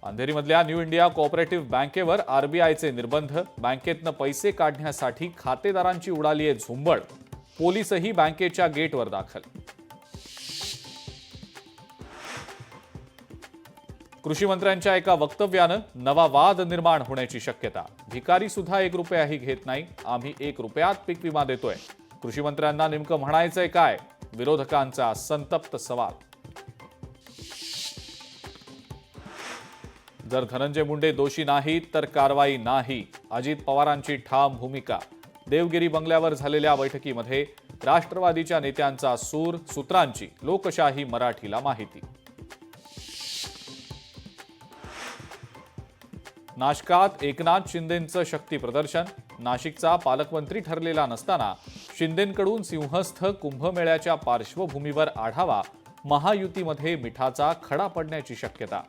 अंधेरीमधल्या new India cooperative बँकेवर आरबीआयचे निर्बंध. बँकेतनं पैसे काढण्यासाठी खातेदारांची उडाली आहे झुंबड. पोलीसही बँकेच्या गेटवर दाखल. कृषी मंत्र्यांच्या एका वक्तव्यानं नवा वाद निर्माण होण्याची शक्यता. भिकारी सुद्धा 1 रुपयाही घेत नाही. आम्ही 1 रुपयात पीक विमा देतोय. कृषी मंत्र्यांना नेमकं म्हणायचंय काय? विरोधकांचा संतप्त सवाल. जर धनंजय मुंडे दोषी नाहीत तर कारवाई नाही, अजित पवारांची ठाम भूमिका. देवगिरी बंगल्यावर झालेल्या बैठकीमध्ये राष्ट्रवादीच्या नेत्यांचा सूर. सूत्रांची लोकशाही मराठीला माहिती. नाशकात एकनाथ शिंदेंचं शक्ती प्रदर्शन. नाशिकचा पालकमंत्री ठरलेला नसताना शिंदेंकडून सिंहस्थ कुंभमेळ्याच्या पार्श्वभूमीवर आढावा. महायुतीमध्ये मिठाचा खडा पडण्याची शक्यता.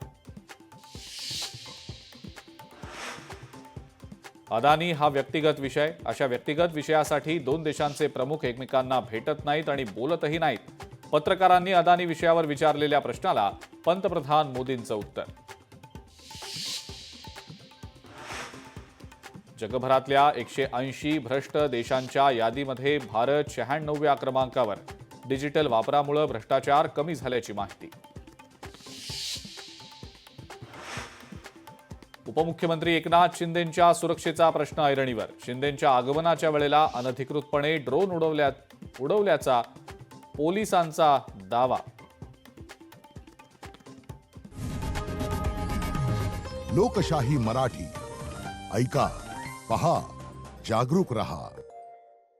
अदानी हा व्यक्तिगत विषय. अशा व्यक्तिगत विषयासाठी 2 देशांचे प्रमुख एकमेकांना भेटत नाहीत आणि बोलतही नाहीत. पत्रकारांनी अदानी विषयावर विचारलेल्या प्रश्नाला पंतप्रधान मोदींचं उत्तर. जगभरातल्या 180 भ्रष्ट देशांच्या यादीमध्ये भारत 96व्या क्रमांकावर. डिजिटल वापरामुळे भ्रष्टाचार कमी झाल्याची माहिती. उपमुख्यमंत्री एकनाथ शिंदेंच्या सुरक्षेचा प्रश्न ऐरणीवर. शिंदेंच्या आगमनाच्या वेळेला अनधिकृतपणे ड्रोन उडवल्याचा पोलिसांचा दावा. लोकशाही मराठी ऐका, पहा, जागरूक रहा.